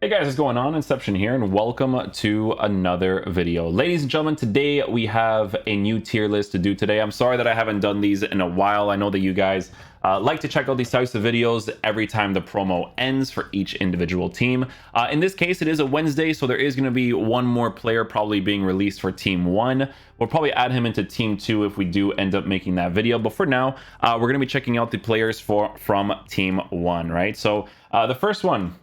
Hey guys, what's going on? Inception here, and welcome to another video. Ladies and gentlemen, today we have a new tier list to do today. I'm sorry that I haven't done these in a while. I know that you guys like to check out these types of videos every time the promo ends for each individual team. In this case, it is a Wednesday, so there is going to be one more player probably being released for Team 1. We'll probably add him into Team 2 if we do end up making that video. But for now, we're going to be checking out the players from Team 1, right? So the first one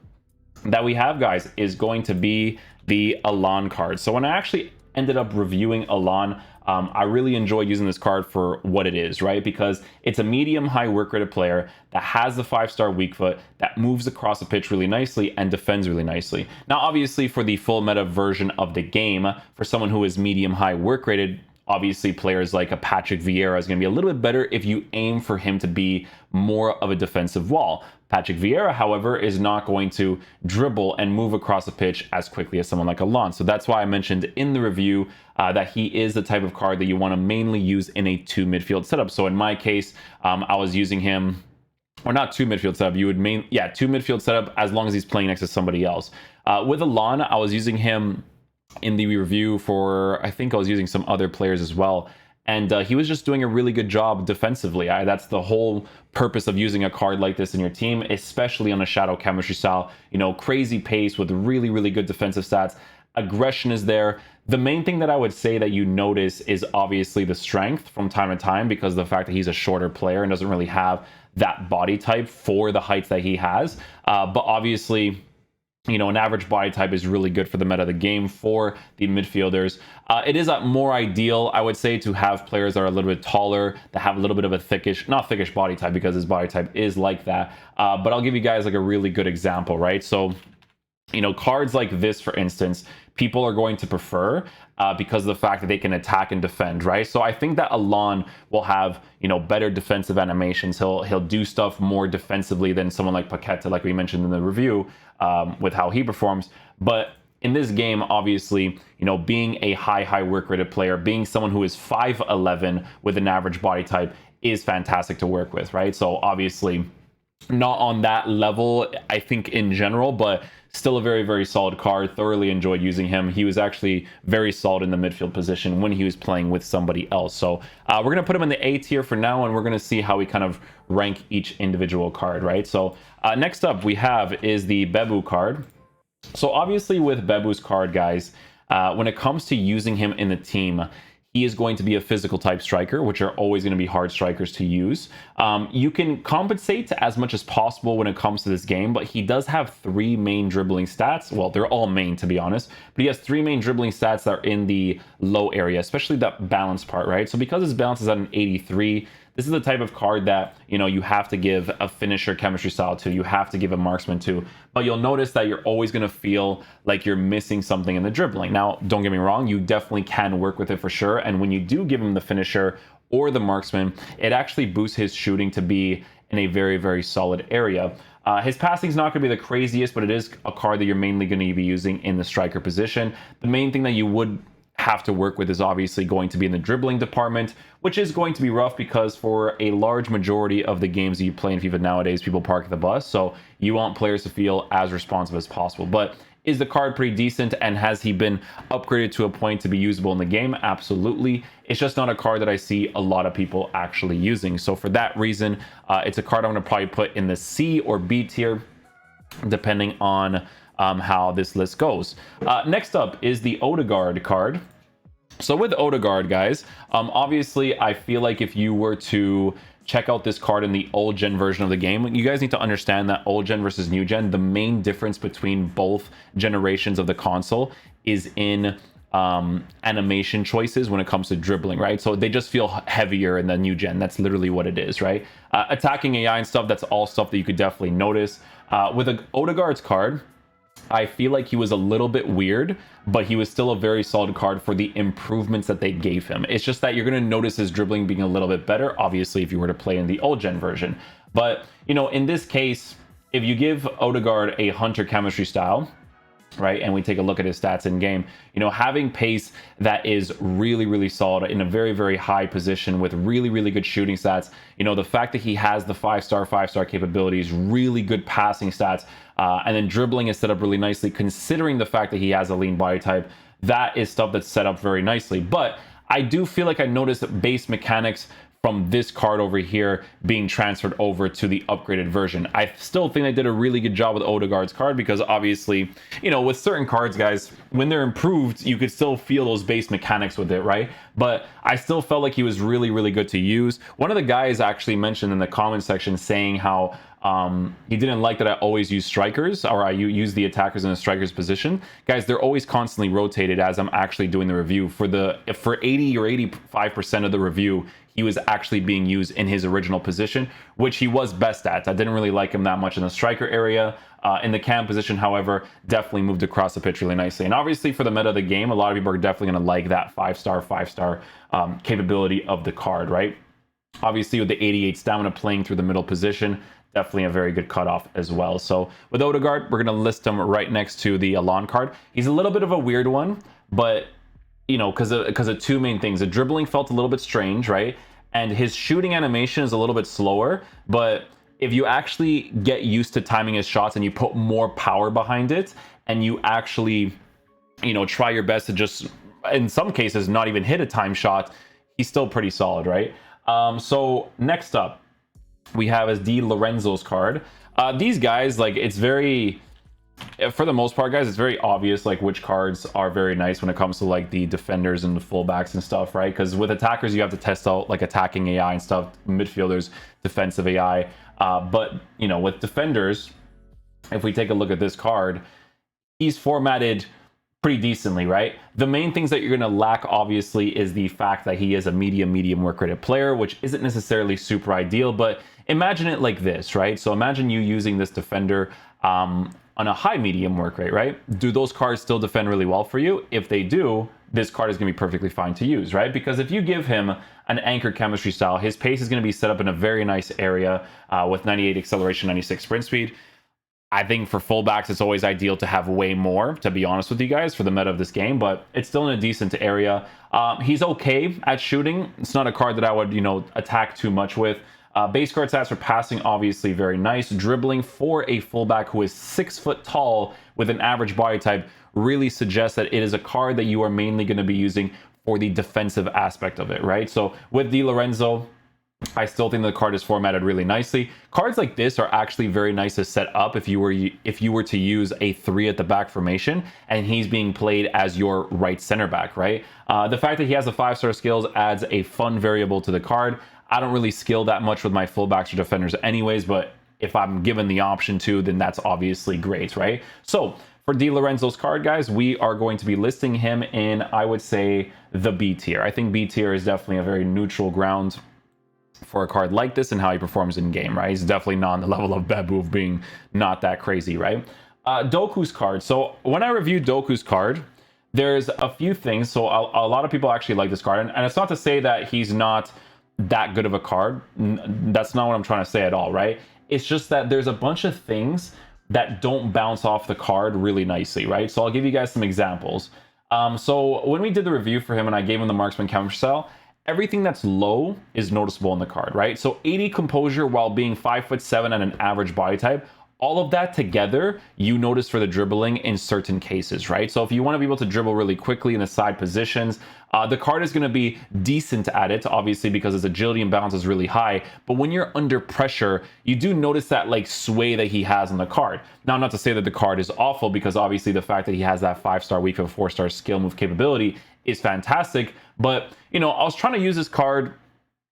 that we have, guys, is going to be the Allan card. So when I actually ended up reviewing Allan, I really enjoy using this card for what it is, right? Because it's a medium high work rated player that has the 5-star weak foot, that moves across the pitch really nicely and defends really nicely. Now, obviously, for the full meta version of the game, for someone who is medium high work rated, obviously players like a Patrick Vieira is going to be a little bit better if you aim for him to be more of a defensive wall. Patrick Vieira, however, is not going to dribble and move across the pitch as quickly as someone like Allan. So that's why I mentioned in the review that he is the type of card that you want to mainly use in a 2 midfield setup. So in my case, I was using him, or not 2 midfield setup, 2 midfield setup as long as he's playing next to somebody else. With Allan, I was using him in the review for, I think I was using some other players as well. And he was just doing a really good job defensively. That's the whole purpose of using a card like this in your team, especially on a shadow chemistry style. You know, crazy pace with really, really good defensive stats. Aggression is there. The main thing that I would say that you notice is obviously the strength from time to time, because of the fact that he's a shorter player and doesn't really have that body type for the heights that he has. But obviously, you know, an average body type is really good for the meta of the game for the midfielders. It is more ideal, I would say, to have players that are a little bit taller, that have a little bit of a not thickish body type, because his body type is like that. But I'll give you guys like a really good example, right? So, you know, cards like this, for instance, people are going to prefer because of the fact that they can attack and defend, right? So I think that Allan will have, you know, better defensive animations. He'll do stuff more defensively than someone like Paqueta, like we mentioned in the review, with how he performs. But in this game, obviously, you know, being a high work rated player, being someone who is 5'11" with an average body type is fantastic to work with, right? So obviously not on that level, I think, in general, but still a very, very solid card. Thoroughly enjoyed using him. He was actually very solid in the midfield position when he was playing with somebody else. So we're going to put him in the A tier for now, and we're going to see how we kind of rank each individual card, right? So next up we have is the Babu card. So obviously with Babu's card, guys, when it comes to using him in the team, he is going to be a physical type striker, which are always going to be hard strikers to use. You can compensate as much as possible when it comes to this game, but he does have 3 main dribbling stats. Well, they're all main, to be honest, but he has 3 main dribbling stats that are in the low area, especially that balance part, right? So because his balance is at an 83, this is the type of card that, you know, you have to give a finisher chemistry style to, you have to give a marksman to, but you'll notice that you're always going to feel like you're missing something in the dribbling. Now, don't get me wrong, you definitely can work with it for sure, and when you do give him the finisher or the marksman, it actually boosts his shooting to be in a very, very solid area. His passing is not going to be the craziest, but it is a card that you're mainly going to be using in the striker position. The main thing that you would have to work with is obviously going to be in the dribbling department, which is going to be rough because for a large majority of the games that you play in FIFA nowadays, people park the bus, so you want players to feel as responsive as possible. But is the card pretty decent, and has he been upgraded to a point to be usable in the game? Absolutely. It's just not a card that I see a lot of people actually using. So for that reason, it's a card I'm going to probably put in the C or B tier, depending on how this list goes. Next up is the Odegaard card. So with Odegaard, guys, obviously I feel like if you were to check out this card in the old gen version of the game, you guys need to understand that old gen versus new gen, the main difference between both generations of the console is in animation choices when it comes to dribbling, right? So they just feel heavier in the new gen. That's literally what it is, right? Attacking AI and stuff, that's all stuff that you could definitely notice. With Odegaard's card, I feel like he was a little bit weird, but he was still a very solid card for the improvements that they gave him. It's just that you're going to notice his dribbling being a little bit better, obviously, if you were to play in the old gen version. But, you know, in this case, if you give Odegaard a hunter chemistry style, right, and we take a look at his stats in game, you know, having pace that is really, really solid in a very, very high position with really, really good shooting stats, you know, the fact that he has the 5-star capabilities, really good passing stats, and then dribbling is set up really nicely, considering the fact that he has a lean body type. That is stuff that's set up very nicely. But I do feel like I noticed base mechanics from this card over here being transferred over to the upgraded version. I still think they did a really good job with Odegaard's card, because obviously, you know, with certain cards, guys, when they're improved, you could still feel those base mechanics with it, right? But I still felt like he was really, really good to use. One of the guys actually mentioned in the comment section saying how he didn't like that I always use strikers, or I use the attackers in the strikers position. Guys, they're always constantly rotated as I'm actually doing the review. For 80 or 85% of the review, he was actually being used in his original position, which he was best at. I didn't really like him that much in the striker area. In the cam position, however, definitely moved across the pitch really nicely. And obviously for the meta of the game, a lot of people are definitely going to like that 5-star capability of the card, right? Obviously with the 88 stamina playing through the middle position, definitely a very good cutoff as well. So with Odegaard, we're going to list him right next to the Allan card. He's a little bit of a weird one, but you know, because of two main things. The dribbling felt a little bit strange, right? And his shooting animation is a little bit slower, but if you actually get used to timing his shots and you put more power behind it, and you actually, you know, try your best to just, in some cases, not even hit a time shot, he's still pretty solid, right? So next up, we have is Lorenzo's card. These guys, like, it's very, for the most part, guys, it's very obvious like which cards are very nice when it comes to like the defenders and the fullbacks and stuff, right? Because with attackers, you have to test out like attacking AI and stuff, midfielders, defensive AI. But you know, with defenders, if we take a look at this card, he's formatted pretty decently, right? The main things that you're going to lack, obviously, is the fact that he is a medium work rated player, which isn't necessarily super ideal. But imagine it like this, right? So imagine you using this defender on a high medium work rate, right? Do those cards still defend really well for you? If they do, this card is going to be perfectly fine to use, right? Because if you give him an anchor chemistry style, his pace is going to be set up in a very nice area with 98 acceleration, 96 sprint speed. I think for fullbacks, it's always ideal to have way more, to be honest with you guys, for the meta of this game, but it's still in a decent area. He's okay at shooting. It's not a card that I would, you know, attack too much with. Base card stats for passing, obviously very nice. Dribbling for a fullback who is 6 foot tall with an average body type really suggests that it is a card that you are mainly going to be using for the defensive aspect of it, right? So with Lorenzo, I still think the card is formatted really nicely. Cards like this are actually very nice to set up if you were to use a 3 at the back formation and he's being played as your right center back, right? The fact that he has the 5-star skills adds a fun variable to the card. I don't really skill that much with my fullbacks or defenders anyways, but if I'm given the option to, then that's obviously great, right? So for Lorenzo's card, guys, we are going to be listing him in, I would say, the B tier. I think B tier is definitely a very neutral ground for a card like this and how he performs in game, right? He's definitely not on the level of Babu of being not that crazy, right? Doku's card. So when I reviewed Doku's card, there's a few things. So a lot of people actually like this card, and it's not to say that he's not that good of a card. That's not what I'm trying to say at all, right? It's just that there's a bunch of things that don't bounce off the card really nicely, right? So I'll give you guys some examples. So when we did the review for him and I gave him the marksman counter style, everything that's low is noticeable in the card, right? So 80 composure while being 5'7" and an average body type, all of that together, you notice for the dribbling in certain cases, right? So if you want to be able to dribble really quickly in the side positions, the card is going to be decent at it, obviously, because his agility and balance is really high. But when you're under pressure, you do notice that like sway that he has on the card. Now, not to say that the card is awful, because obviously the fact that he has that 5-star weak of 4-star skill move capability is fantastic. But, you know, I was trying to use this card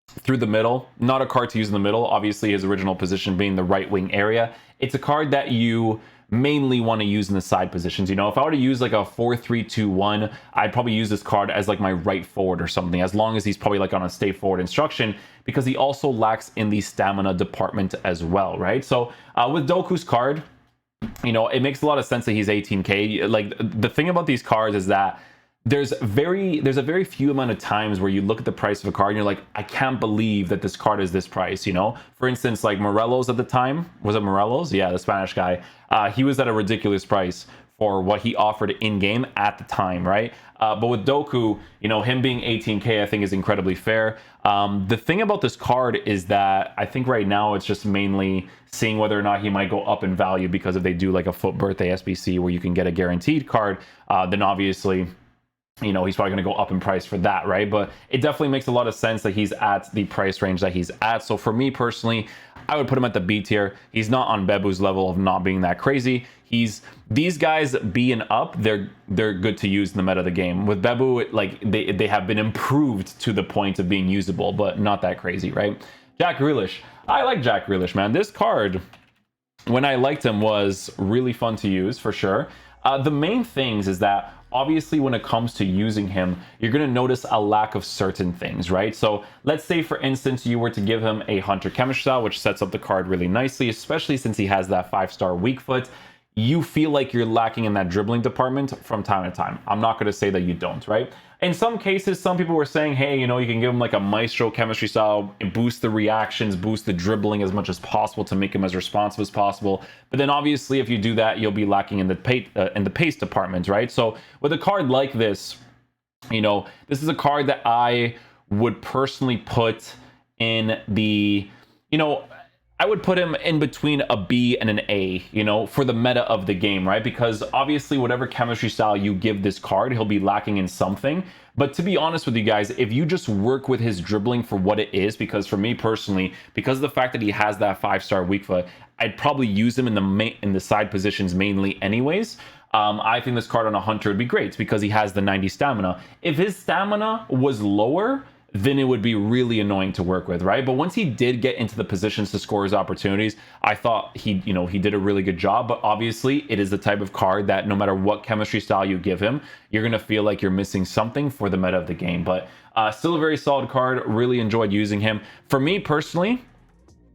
through the middle, not a card to use in the middle, obviously his original position being the right wing area. It's a card that you mainly want to use in the side positions. You know, if I were to use like a 4-3-2-1, I'd probably use this card as like my right forward or something, as long as he's probably like on a stay forward instruction, because he also lacks in the stamina department as well, right? So with Doku's card, you know, it makes a lot of sense that he's 18k. Like, the thing about these cards is that there's a very few amount of times where you look at the price of a card and you're like, I can't believe that this card is this price, you know? For instance, like Morelos at the time, was it Morelos? Yeah, the Spanish guy. He was at a ridiculous price for what he offered in game at the time, right? But with Doku, you know, him being 18K, I think is incredibly fair. The thing about this card is that I think right now it's just mainly seeing whether or not he might go up in value, because if they do like a FUT birthday SBC where you can get a guaranteed card, then obviously, you know, he's probably going to go up in price for that, right? But it definitely makes a lot of sense that he's at the price range that he's at. So for me personally, I would put him at the B tier. He's not on Babu's level of not being that crazy. These guys B and up, they're good to use in the meta of the game. With Babu, like they have been improved to the point of being usable, but not that crazy, right? Jack Grealish. I like Jack Grealish, man. This card, when I liked him, was really fun to use for sure. The main things is that obviously when it comes to using him, you're going to notice a lack of certain things, right? So let's say, for instance, you were to give him a Hunter chemistry style, which sets up the card really nicely, especially since he has that 5-star weak foot. You feel like you're lacking in that dribbling department from time to time. I'm not going to say that you don't, right? In some cases, some people were saying, hey, you know, you can give him like a maestro chemistry style, boost the reactions, boost the dribbling as much as possible to make him as responsive as possible. But then obviously, if you do that, you'll be lacking in the pace department, right? So with a card like this, you know, this is a card that I would personally put in the, you know, I would put him in between a B and an A, you know, for the meta of the game, right? Because obviously whatever chemistry style you give this card, he'll be lacking in something. But to be honest with you guys, if you just work with his dribbling for what it is, because for me personally, because of the fact that he has that 5-star weak foot, I'd probably use him in the side positions mainly anyways. I think this card on a Hunter would be great because he has the 90 stamina. If his stamina was lower, then it would be really annoying to work with, right? But once he did get into the positions to score his opportunities, I thought he did a really good job. But obviously, it is the type of card that no matter what chemistry style you give him, you're going to feel like you're missing something for the meta of the game. But still a very solid card. Really enjoyed using him. For me personally,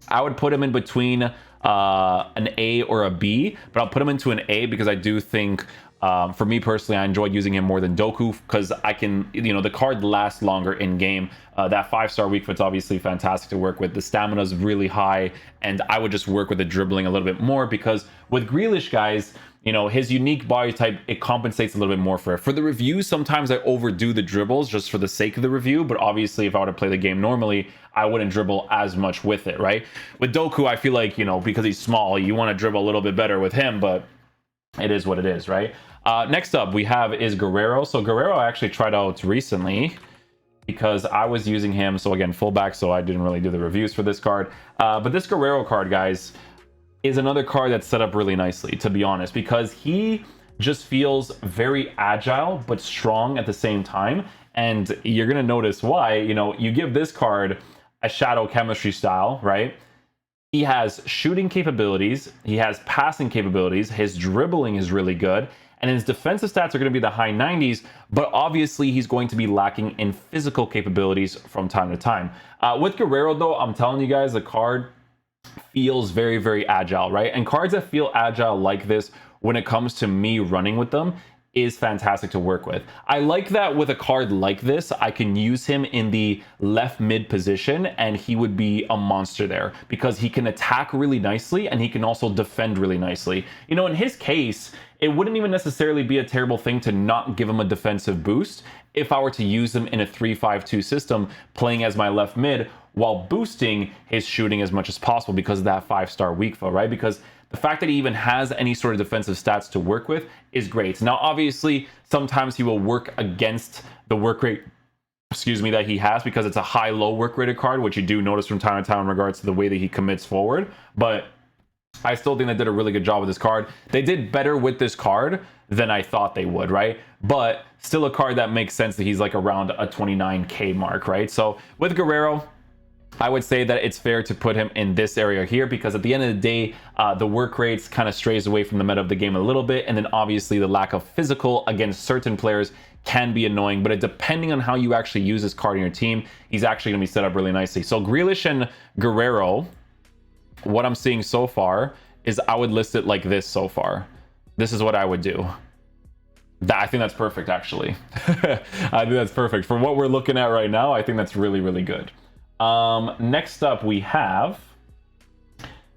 I would put him in between an A or a B, but I'll put him into an A because I do think, for me personally, I enjoyed using him more than Doku because I can, you know, the card lasts longer in game. That 5-star weak foot's obviously fantastic to work with. The stamina is really high, and I would just work with the dribbling a little bit more because with Grealish, guys, you know, his unique body type, it compensates a little bit more for it. For the reviews, sometimes I overdo the dribbles just for the sake of the review, but obviously if I were to play the game normally, I wouldn't dribble as much with it, right? With Doku, I feel like, you know, because he's small, you want to dribble a little bit better with him, but it is what it is, right? Next up we have is Guerreiro. So Guerreiro I actually tried out recently because I was using him, so again, fullback, so I didn't really do the reviews for this card. But this Guerreiro card, guys, is another card that's set up really nicely, to be honest, because he just feels very agile but strong at the same time. And you're going to notice why. You know, you give this card a shadow chemistry style, right? He has shooting capabilities, he has passing capabilities, his dribbling is really good, and his defensive stats are going to be the high 90s, but obviously he's going to be lacking in physical capabilities from time to time. With Guerreiro, though, I'm telling you guys, the card feels very, very agile, right? And cards that feel agile like this, when it comes to me running with them, is fantastic to work with. I like that with a card like this, I can use him in the left mid position and he would be a monster there because he can attack really nicely and he can also defend really nicely. You know, in his case, it wouldn't even necessarily be a terrible thing to not give him a defensive boost if I were to use him in a 3-5-2 system, playing as my left mid while boosting his shooting as much as possible because of that 5-star weak foot, right? Because the fact that he even has any sort of defensive stats to work with is great. Now, obviously, sometimes he will work against the work rate, that he has because it's a high-low work rated card, which you do notice from time to time in regards to the way that he commits forward. But I still think they did a really good job with this card. They did better with this card than I thought they would, right? But still a card that makes sense that he's like around a 29K mark, right? So with Guerreiro, I would say that it's fair to put him in this area here because at the end of the day, the work rates kind of strays away from the meta of the game a little bit. And then obviously the lack of physical against certain players can be annoying, but depending on how you actually use this card in your team, he's actually going to be set up really nicely. So Grealish and Guerreiro, what I'm seeing so far is I would list it like this so far. This is what I would do. I think that's perfect, actually. I think that's perfect. For what we're looking at right now, I think that's really, really good. Next up we have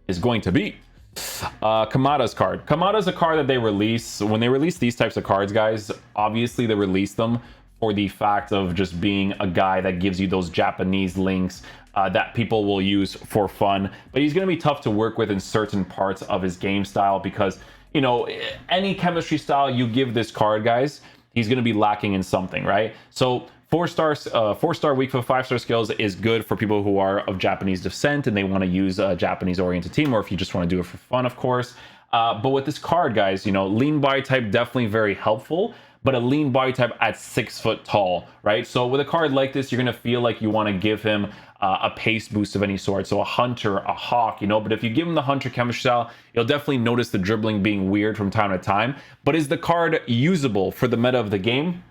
is going to be Kamada's card. Kamada's a card that they release. When they release these types of cards, guys, obviously they release them for the fact of just being a guy that gives you those Japanese links that people will use for fun. But he's going to be tough to work with in certain parts of his game style because, you know, any chemistry style you give this card, guys, he's going to be lacking in something, right? So 4-star weak foot, 5-star skills is good for people who are of Japanese descent and they want to use a Japanese oriented team, or if you just want to do it for fun, of course. But with this card, guys, you know, lean body type definitely very helpful, but a lean body type at 6 foot tall, right? So with a card like this, you're going to feel like you want to give him a pace boost of any sort. So a hunter, a hawk, you know, but if you give him the hunter chemistry style, you'll definitely notice the dribbling being weird from time to time. But is the card usable for the meta of the game?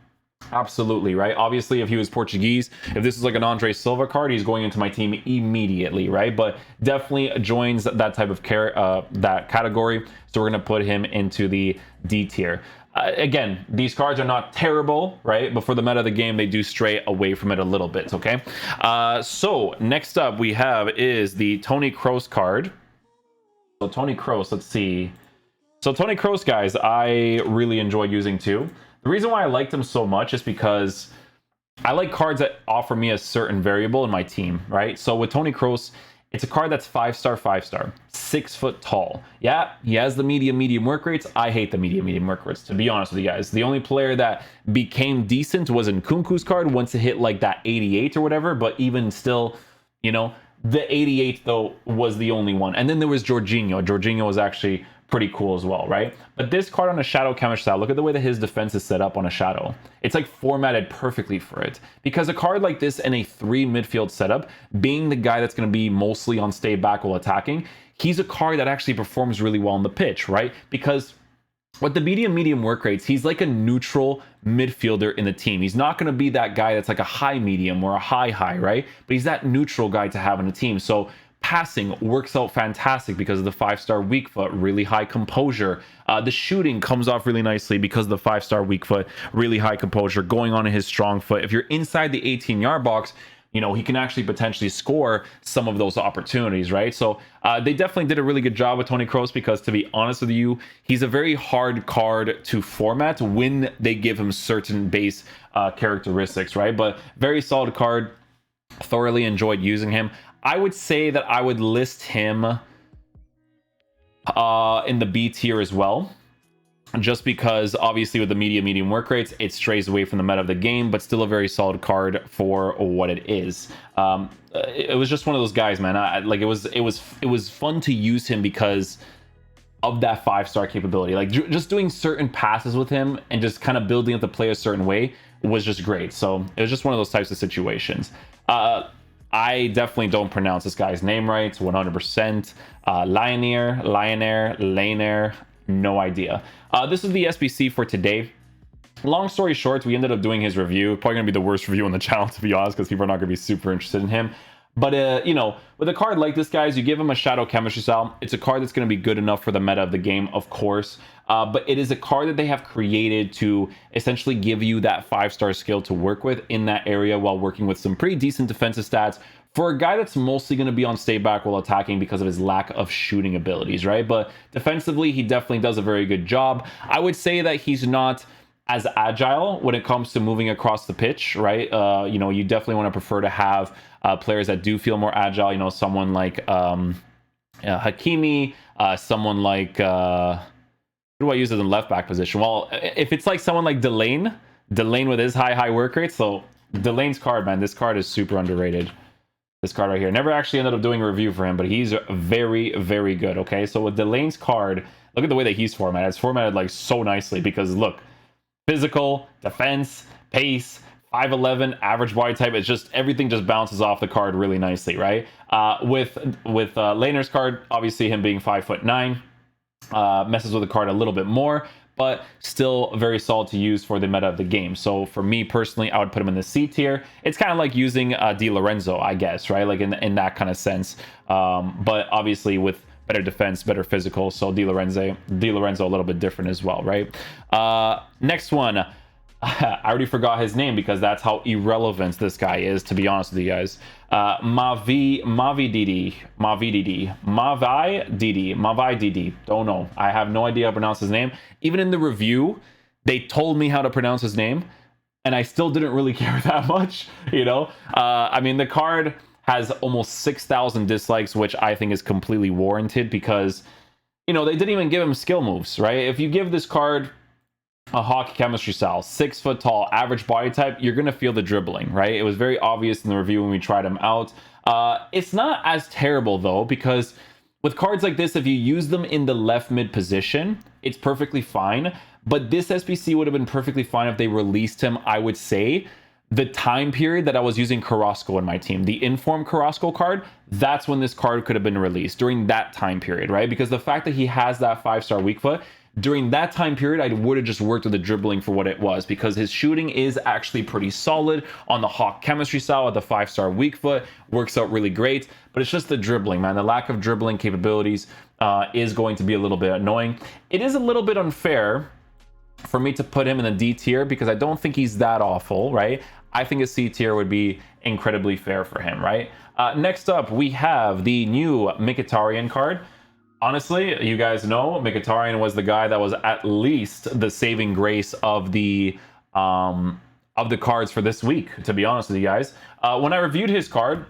Absolutely, right? Obviously, if he was Portuguese, if this is like an Andre Silva card, he's going into my team immediately, right? But definitely joins that type of that category. So we're going to put him into the D tier. Again, these cards are not terrible, right? But for the meta of the game, they do stray away from it a little bit, okay? So next up we have is the Toni Kroos card. So Toni Kroos, let's see. So Toni Kroos, guys, I really enjoy using too. The reason why I liked him so much is because I like cards that offer me a certain variable in my team, right? So with Toni Kroos, it's a card that's 5-star, 5-star, 6 foot tall. Yeah, he has the medium work rates. I hate the medium work rates, to be honest with you guys. The only player that became decent was in Nkunku's card once it hit like that 88 or whatever, but even still, you know, the 88 though was the only one. And then there was Jorginho. Jorginho was actually pretty cool as well, right? But this card on a shadow chemistry style, look at the way that his defense is set up on a shadow. It's like formatted perfectly for it. Because a card like this in a 3 midfield setup, being the guy that's going to be mostly on stay back while attacking, he's a card that actually performs really well on the pitch, right? Because with the medium work rates, he's like a neutral midfielder in the team. He's not going to be that guy that's like a high medium or a high, right? But he's that neutral guy to have in the team. So passing works out fantastic because of the 5-star weak foot, really high composure. The shooting comes off really nicely because of the 5-star weak foot, really high composure going on in his strong foot. If you're inside the 18-yard box, you know, he can actually potentially score some of those opportunities, right? So they definitely did a really good job with Toni Kroos because, to be honest with you, he's a very hard card to format when they give him certain base characteristics, right? But very solid card. Thoroughly enjoyed using him. I would say that I would list him in the B tier as well, just because obviously with the medium work rates, it strays away from the meta of the game, but still a very solid card for what it is. It was just one of those guys, man. It was fun to use him because of that 5-star capability. Like just doing certain passes with him and just kind of building up the play a certain way was just great. So it was just one of those types of situations. I definitely don't pronounce this guy's name right, 100%. Lainer, no idea. This is the SBC for today. Long story short, we ended up doing his review. Probably gonna be the worst review on the channel, to be honest, because people are not gonna be super interested in him. But, you know, with a card like this, guys, you give him a shadow chemistry style. It's a card that's going to be good enough for the meta of the game, of course. But it is a card that they have created to essentially give you that 5-star skill to work with in that area while working with some pretty decent defensive stats for a guy that's mostly going to be on stay back while attacking because of his lack of shooting abilities, right? But defensively, he definitely does a very good job. I would say that he's not as agile when it comes to moving across the pitch, right? You know, you definitely want to prefer to have players that do feel more agile. You know, someone like Hakimi, someone like who do I use as in left back position? Well, if it's like someone like Delane with his high work rate. So Delane's card, man, this card is super underrated. This card right here. Never actually ended up doing a review for him, but he's very good. Okay, so with Delane's card, look at the way that he's formatted. It's formatted like so nicely because look. Physical, defense, pace, 5'11", average body type. It's just everything just bounces off the card really nicely, right? With Lainer's card, obviously him being 5'9", messes with the card a little bit more, but still very solid to use for the meta of the game. So for me personally, I would put him in the C tier. It's kind of like using Lorenzo, I guess, right? Like in that kind of sense. But obviously with better defense, better physical. So Di Lorenzo a little bit different as well, right? Next one, I already forgot his name because that's how irrelevant this guy is, to be honest with you guys. Mavididi. Don't know. I have no idea how to pronounce his name. Even in the review, they told me how to pronounce his name, and I still didn't really care that much, you know? I mean, the card has almost 6,000 dislikes, which I think is completely warranted because, you know, they didn't even give him skill moves, right? If you give this card a hockey chemistry style, 6 foot tall, average body type, you're gonna feel the dribbling, right? It was very obvious in the review when we tried him out. It's not as terrible though, because with cards like this, if you use them in the left mid position, it's perfectly fine. But this SBC would have been perfectly fine if they released him, I would say, the time period that I was using Carrasco in my team, the Inform Carrasco card, that's when this card could have been released, during that time period, right? Because the fact that he has that 5-star weak foot, during that time period, I would have just worked with the dribbling for what it was, because his shooting is actually pretty solid on the Hawk chemistry style with the 5-star weak foot, works out really great, but it's just the dribbling, man. The lack of dribbling capabilities is going to be a little bit annoying. It is a little bit unfair for me to put him in the D tier because I don't think he's that awful, right? I think a C tier would be incredibly fair for him, right? Next up, we have the new Mkhitaryan card. Honestly, you guys know Mkhitaryan was the guy that was at least the saving grace of the cards for this week, to be honest with you guys. When I reviewed his card,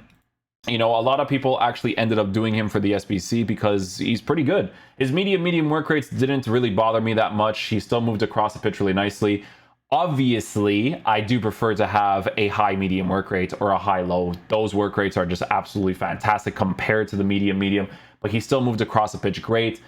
you know, a lot of people actually ended up doing him for the SBC because he's pretty good. His medium work rates didn't really bother me that much. He still moved across the pitch really nicely. Obviously, I do prefer to have a high medium work rate or a high low. Those work rates are just absolutely fantastic compared to the medium, but he still moved across the pitch great.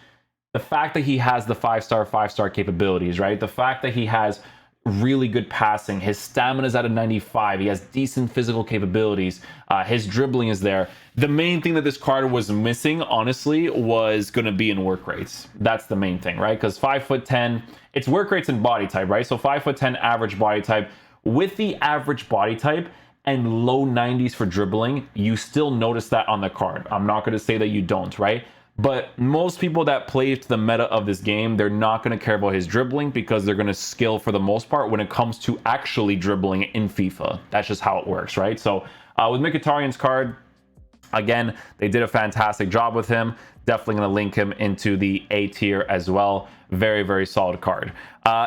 The fact that he has the 5-star capabilities, right? The fact that he has really good passing, his stamina is at a 95, he has decent physical capabilities, his dribbling is there. The main thing that this card was missing, honestly, was going to be in work rates. That's the main thing, right? Because 5'10", it's work rates and body type, right? So 5'10" average body type. With the average body type and low 90s for dribbling, you still notice that on the card. I'm not going to say that you don't, right? But most people that play to the meta of this game, they're not going to care about his dribbling because they're going to skill for the most part when it comes to actually dribbling in FIFA. That's just how it works, right? So with Mkhitaryan's card, again, they did a fantastic job with him. Definitely going to link him into the A tier as well. Very, very solid card.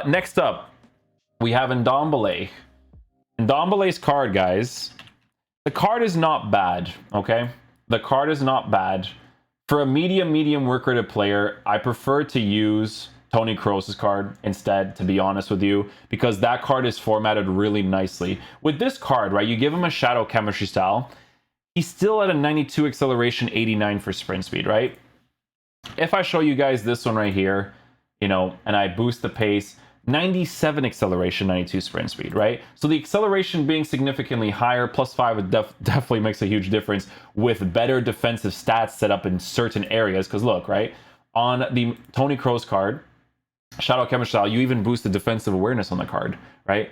Next up, we have Ndombele. Ndombele's card, guys. The card is not bad, okay? The card is not bad. For a medium work rated player, I prefer to use Toni Kroos' card instead, to be honest with you, because that card is formatted really nicely. With this card, right, you give him a shadow chemistry style, he's still at a 92 acceleration, 89 for sprint speed, right? If I show you guys this one right here, you know, and I boost the pace, 97 acceleration, 92 sprint speed, right? So the acceleration being significantly higher, +5 definitely makes a huge difference with better defensive stats set up in certain areas. Because look, right, on the Toni Kroos card, Shadow Chemistry style, you even boost the defensive awareness on the card, right?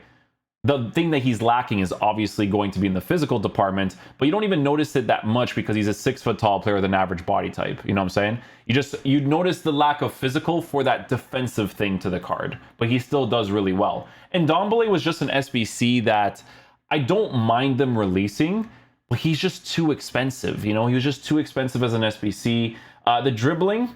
The thing that he's lacking is obviously going to be in the physical department, but you don't even notice it that much because he's a 6-foot tall player with an average body type. You know what I'm saying? You notice the lack of physical for that defensive thing to the card, but he still does really well. And Ndombele was just an SBC that I don't mind them releasing, but he's just too expensive. You know, he was just too expensive as an SBC. The dribbling,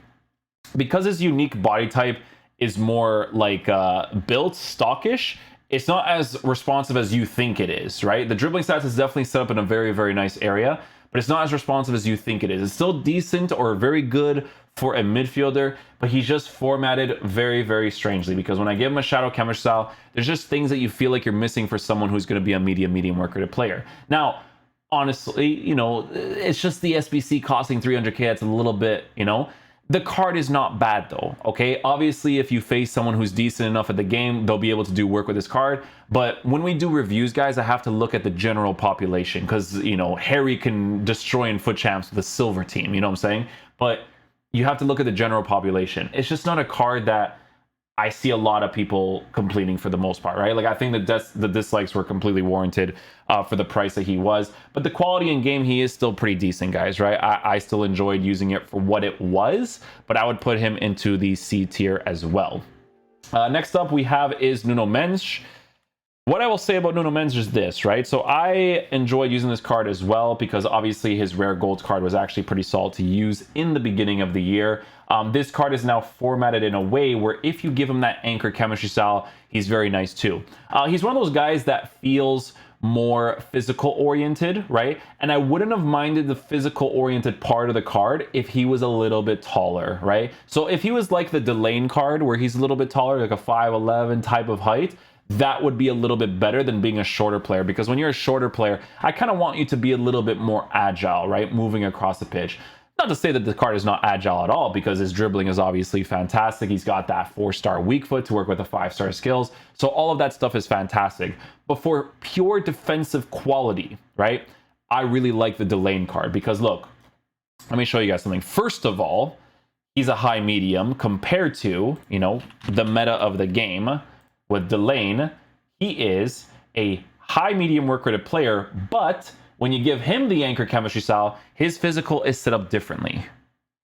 because his unique body type is more like built stockish, it's not as responsive as you think it is, right? The dribbling stats is definitely set up in a very, very nice area, but it's not as responsive as you think it is. It's still decent or very good for a midfielder, but he's just formatted very, very strangely because when I give him a shadow chemistry style, there's just things that you feel like you're missing for someone who's going to be a medium work rated player. Now, honestly, you know, it's just the SBC costing 300k. That's a little bit, you know. The card is not bad though, okay? Obviously, if you face someone who's decent enough at the game, they'll be able to do work with this card. But when we do reviews, guys, I have to look at the general population because, you know, Harry can destroy in foot champs with a silver team, you know what I'm saying? But you have to look at the general population. It's just not a card that I see a lot of people completing for the most part, right? Like, I think the dislikes were completely warranted for the price that he was. But the quality in game, he is still pretty decent, guys, right? I still enjoyed using it for what it was, but I would put him into the C tier as well. Next up we have is Nuno Mendes. What I will say about Nuno Mendes is this, right? So I enjoyed using this card as well because obviously his rare gold card was actually pretty solid to use in the beginning of the year. This card is now formatted in a way where if you give him that anchor chemistry style, he's very nice too. He's one of those guys that feels more physical oriented, right? And I wouldn't have minded the physical oriented part of the card if he was a little bit taller, right? So if he was like the Delane card where he's a little bit taller, like a 5'11" type of height, that would be a little bit better than being a shorter player, because when you're a shorter player, I kind of want you to be a little bit more agile, right? Moving across the pitch. Not to say that the card is not agile at all, because his dribbling is obviously fantastic. He's got that 4-star weak foot to work with the 5-star skills. So all of that stuff is fantastic. But for pure defensive quality, right? I really like the Delane card because look, let me show you guys something. First of all, he's a high medium compared to, you know, the meta of the game. With Delane, he is a high medium work rated player, but when you give him the anchor chemistry style, his physical is set up differently.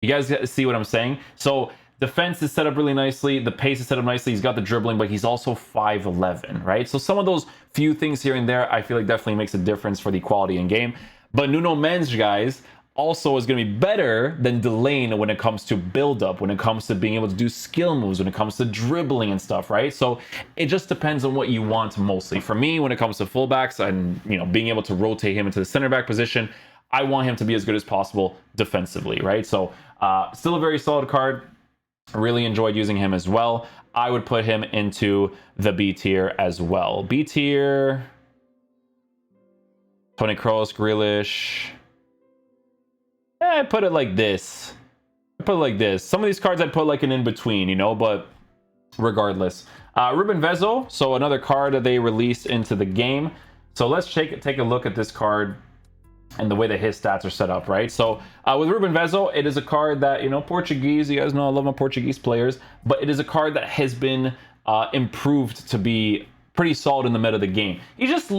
You guys see what I'm saying? So defense is set up really nicely, the pace is set up nicely, he's got the dribbling, but he's also 5'11", right? So some of those few things here and there, I feel like definitely makes a difference for the quality in game. But Nuno Mendes, guys, also is going to be better than Delane when it comes to build-up, when it comes to being able to do skill moves, when it comes to dribbling and stuff, right? So it just depends on what you want mostly. For me, when it comes to fullbacks and, you know, being able to rotate him into the center back position, I want him to be as good as possible defensively, right? So still a very solid card. Really enjoyed using him as well. I would put him into the B tier as well. B tier, Toni Kroos, Grealish. I put it like this. Some of these cards I'd put like an in-between, you know, but regardless. Ruben Vezo, so another card that they released into the game. So let's take a look at this card and the way that his stats are set up, right? So with Ruben Vezo, it is a card that, you know, Portuguese, you guys know I love my Portuguese players, but it is a card that has been improved to be pretty solid in the meta of the game. He's just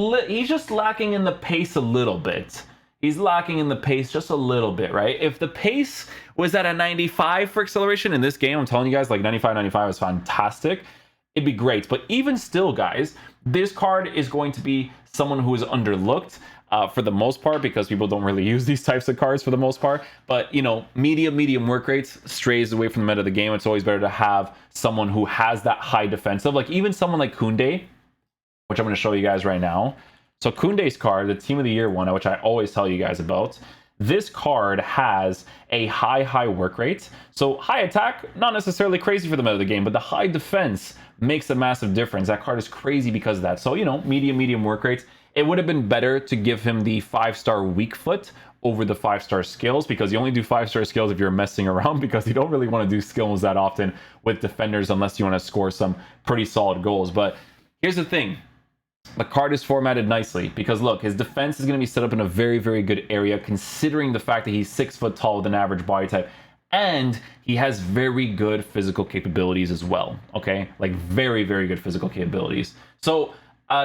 lacking in the pace a little bit. He's lacking in the pace just a little bit, right? If the pace was at a 95 for acceleration in this game, I'm telling you guys, like 95 is fantastic. It'd be great. But even still, guys, this card is going to be someone who is underlooked for the most part, because people don't really use these types of cards for the most part. But, you know, medium work rates strays away from the meta of the game. It's always better to have someone who has that high defensive, like even someone like Koundé, which I'm going to show you guys right now. So Koundé's card, the Team of the Year one, which I always tell you guys about, this card has a high work rate. So high attack, not necessarily crazy for the meta of the game, but the high defense makes a massive difference. That card is crazy because of that. So, you know, medium work rates. It would have been better to give him the 5-star weak foot over the 5-star skills, because you only do 5-star skills if you're messing around, because you don't really want to do skills that often with defenders unless you want to score some pretty solid goals. But here's the thing. The card is formatted nicely because look, his defense is going to be set up in a very good area, considering the fact that he's 6 foot tall with an average body type, and he has very good physical capabilities as well. Okay, like very good physical capabilities. So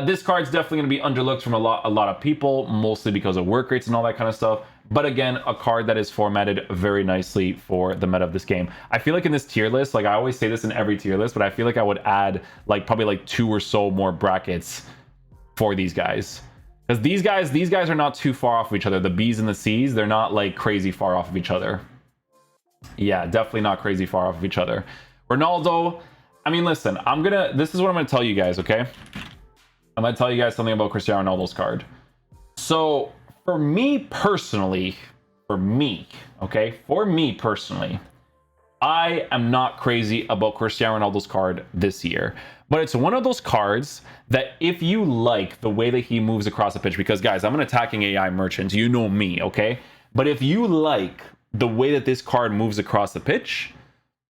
this card's definitely going to be underlooked from a lot of people, mostly because of work rates and all that kind of stuff. But again, a card that is formatted very nicely for the meta of this game. I feel like in this tier list, like I always say this in every tier list, but I feel like I would add like probably like 2 or so more brackets for these guys, because these guys are not too far off of each other. The B's and the C's, they're not like crazy far off of each other. Yeah, definitely not crazy far off of each other. Ronaldo, I mean, listen, this is what I'm gonna tell you guys, okay? I'm gonna tell you guys something about Cristiano Ronaldo's card. So for me personally, I am not crazy about Cristiano Ronaldo's card this year, but it's one of those cards that if you like the way that he moves across the pitch, because guys, I'm an attacking AI merchant, you know me, okay? But if you like the way that this card moves across the pitch,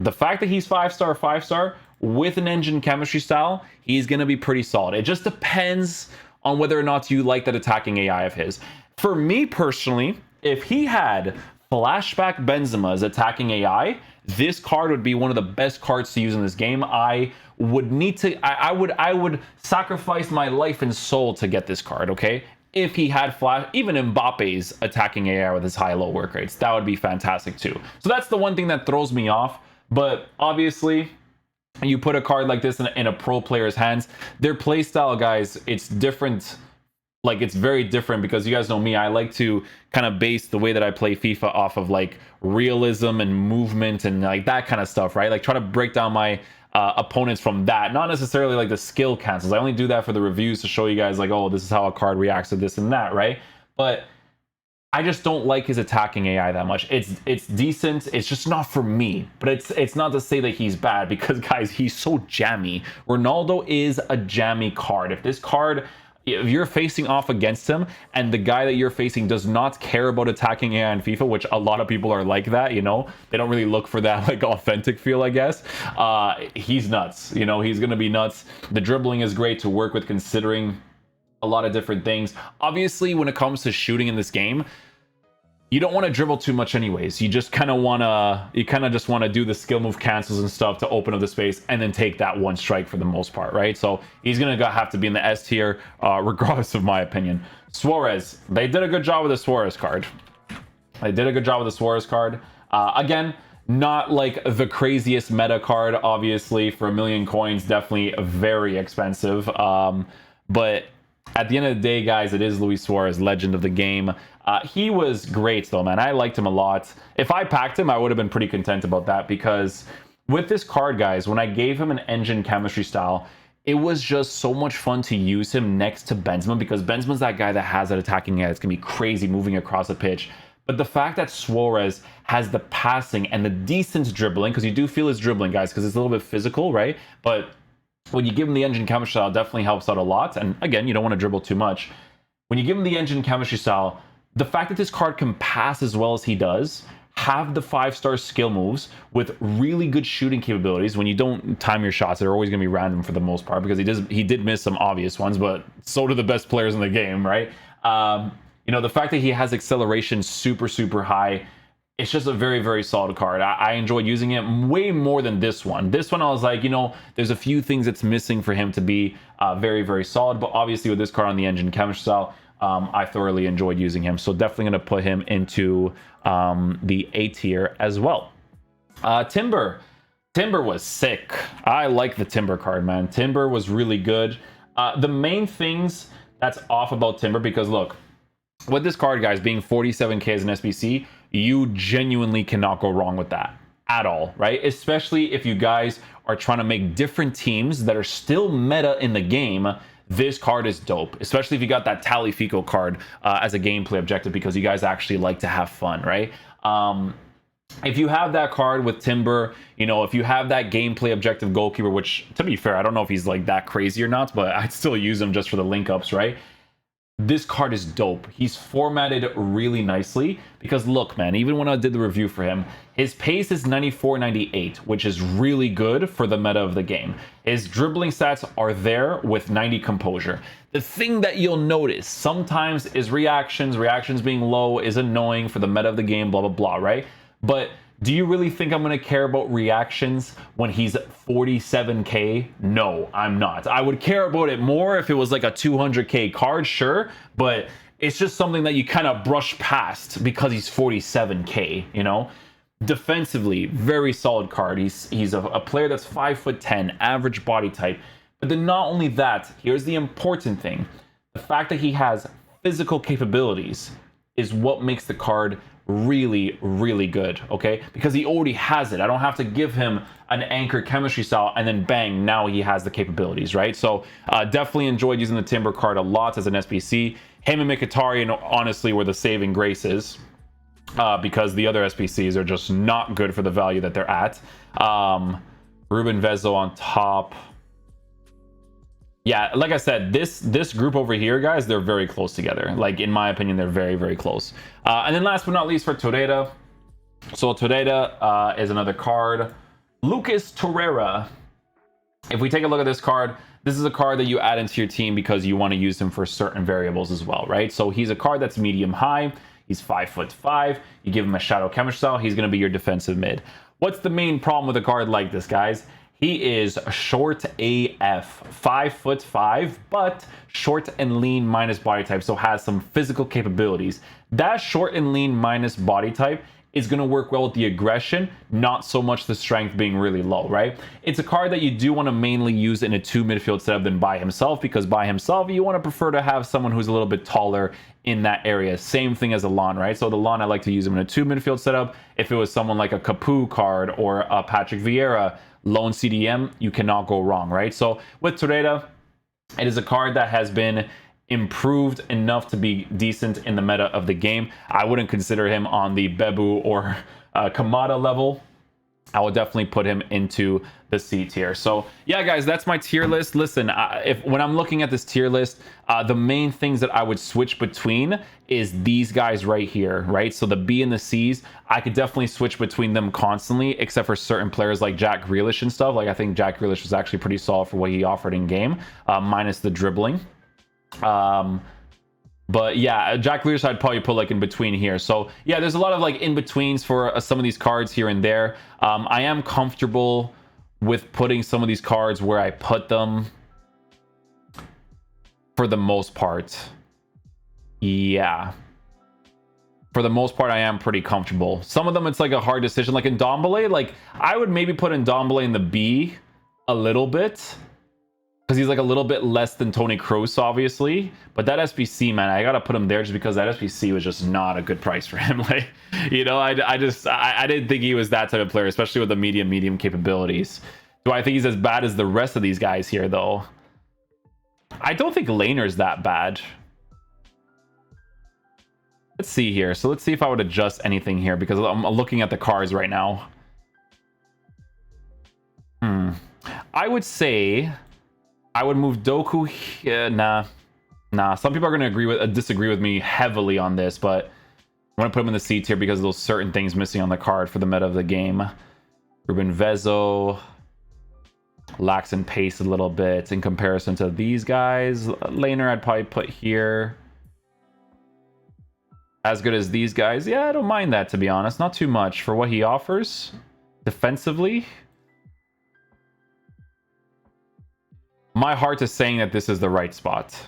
the fact that he's 5-star with an engine chemistry style, he's going to be pretty solid. It just depends on whether or not you like that attacking AI of his. For me personally, if he had Flashback Benzema's attacking AI, this card would be one of the best cards to use in this game. I would sacrifice my life and soul to get this card, okay? If he had even Mbappe's attacking AI with his high-low work rates, that would be fantastic too. So that's the one thing that throws me off. But obviously, you put a card like this in a pro player's hands, their play style, guys, it's different. Like, it's very different, because you guys know me, I like to kind of base the way that I play FIFA off of like realism and movement and like that kind of stuff, right? Like, try to break down my opponents from that, not necessarily like the skill cancels. I only do that for the reviews to show you guys like, oh, this is how a card reacts to this and that, right? But I just don't like his attacking AI that much. It's decent. It's just not for me. But it's not to say that he's bad, because guys, he's so jammy. Ronaldo is a jammy card. If you're facing off against him and the guy that you're facing does not care about attacking AI in FIFA, which a lot of people are like that, you know, they don't really look for that like authentic feel, I guess. He's nuts. You know, he's gonna be nuts. The dribbling is great to work with, considering a lot of different things. Obviously, when it comes to shooting in this game, you don't want to dribble too much anyways. You just kind of want to do the skill move cancels and stuff to open up the space and then take that one strike for the most part, right? So he's going to have to be in the S tier, regardless of my opinion. Suarez, they did a good job with the Suarez card. Again, not like the craziest meta card, obviously. For 1 million coins, definitely very expensive. But at the end of the day, guys, it is Luis Suarez, legend of the game. He was great, though, man. I liked him a lot. If I packed him, I would have been pretty content about that, because with this card, guys, when I gave him an engine chemistry style, it was just so much fun to use him next to Benzema, because Benzema's that guy that has that attacking edge. It's going to be crazy moving across the pitch. But the fact that Suarez has the passing and the decent dribbling, because you do feel his dribbling, guys, because it's a little bit physical, right? But when you give him the engine chemistry style, it definitely helps out a lot. And again, you don't want to dribble too much. When you give him the engine chemistry style, the fact that this card can pass as well as he does, have the 5-star skill moves with really good shooting capabilities. When you don't time your shots, they're always going to be random for the most part, because he did miss some obvious ones, but so do the best players in the game, right? You know, the fact that he has acceleration super, super high, it's just a very, very solid card. I enjoyed using it way more than this one. This one, I was like, you know, there's a few things that's missing for him to be very, very solid. But obviously, with this card on the engine chemistry style, I thoroughly enjoyed using him. So definitely going to put him into the A tier as well. Timber was sick. I like the Timber card, man. Timber was really good. The main things that's off about Timber, because look, with this card, guys, being 47k as an SBC, you genuinely cannot go wrong with that at all, right? Especially if you guys are trying to make different teams that are still meta in the game. This card is dope, especially if you got that Talifico card as a gameplay objective, because you guys actually like to have fun, right? If you have that card with Timber, you know, if you have that gameplay objective goalkeeper, which, to be fair, I don't know if he's like that crazy or not, but I'd still use him just for the link ups, right? This card is dope. He's formatted really nicely, because look, man, even when I did the review for him, his pace is 94-98, which is really good for the meta of the game. His dribbling stats are there with 90 composure. The thing that you'll notice sometimes is reactions being low is annoying for the meta of the game, blah, blah, blah, right? But do you really think I'm going to care about reactions when he's 47k? No, I'm not. I would care about it more if it was like a 200k card, sure, but it's just something that you kind of brush past because he's 47k, you know? Defensively, very solid card. He's a player that's 5'10", average body type. But then not only that, here's the important thing. The fact that he has physical capabilities is what makes the card really, really good, okay? Because he already has it. I don't have to give him an anchor chemistry style and then bang, now he has the capabilities, right? So definitely enjoyed using the Timber card a lot as an SBC. Him and Mkhitaryan, honestly, were the saving graces, because the other SBCs are just not good for the value that they're at. Ruben Vezo on top. Yeah, like I said, this group over here, guys, they're very close together. Like, in my opinion, they're very, very close. And then last but not least, for Torreira. So Torreira is another card. Lucas Torreira. If we take a look at this card, this is a card that you add into your team because you want to use him for certain variables as well, right? So he's a card that's medium high. He's 5'5". You give him a shadow chemistry style, he's going to be your defensive mid. What's the main problem with a card like this, guys? He is short AF, 5'5", but short and lean minus body type, so has some physical capabilities. That short and lean minus body type is going to work well with the aggression, not so much the strength being really low, right? It's a card that you do want to mainly use in a 2 midfield setup than by himself, because by himself, you want to prefer to have someone who's a little bit taller in that area. Same thing as Allan, right? So the Allan, I like to use him in a 2 midfield setup. If it was someone like a Capu card or a Patrick Vieira, lone CDM, you cannot go wrong, right? So with Torreira, it is a card that has been improved enough to be decent in the meta of the game. I wouldn't consider him on the Babu or Kamada level. I would definitely put him into the C tier. So yeah, guys, that's my tier list. Listen, when I'm looking at this tier list, the main things that I would switch between is these guys right here, right? So the B and the C's, I could definitely switch between them constantly, except for certain players like Jack Grealish and stuff. Like I think Jack Grealish was actually pretty solid for what he offered in game, minus the dribbling. But yeah, Jack Grealish I'd probably put like in between here. So yeah, there's a lot of like in betweens for some of these cards here and there. I am comfortable with putting some of these cards where I put them for the most part. Yeah, for the most part I am pretty comfortable. Some of them it's like a hard decision, like in Ndombele, like I would maybe put in Ndombele in the B a little bit, because he's like a little bit less than Toni Kroos, obviously. But that SBC, man, I gotta put him there just because that SBC was just not a good price for him. Like, you know, I didn't think he was that type of player, especially with the medium capabilities. Do I think he's as bad as the rest of these guys here, though? I don't think Lainer's that bad. Let's see here. So let's see if I would adjust anything here, because I'm looking at the cards right now. I would say I would move Doku here. Nah. Some people are going to disagree with me heavily on this, but I'm going to put him in the C tier because of those certain things missing on the card for the meta of the game. Ruben Vezo lacks in pace a little bit in comparison to these guys. Lainer I'd probably put here. As good as these guys. Yeah, I don't mind that, to be honest. Not too much for what he offers defensively. My heart is saying that this is the right spot.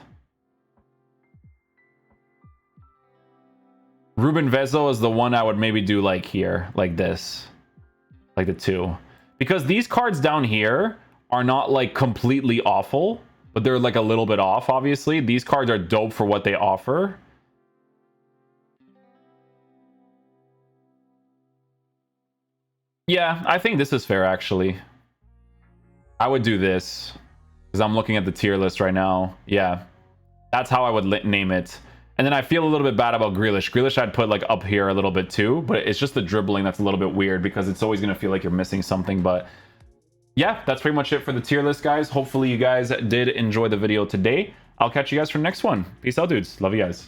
Ruben Vezo is the one I would maybe do like here, like this, like the 2, because these cards down here are not like completely awful, but they're like a little bit off. Obviously, these cards are dope for what they offer. Yeah, I think this is fair, actually. I would do this because I'm looking at the tier list right now. Yeah, that's how I would name it. And then I feel a little bit bad about Grealish. Grealish I'd put like up here a little bit too, but it's just the dribbling that's a little bit weird because it's always going to feel like you're missing something. But yeah, that's pretty much it for the tier list, guys. Hopefully you guys did enjoy the video today. I'll catch you guys for the next one. Peace out, dudes. Love you guys.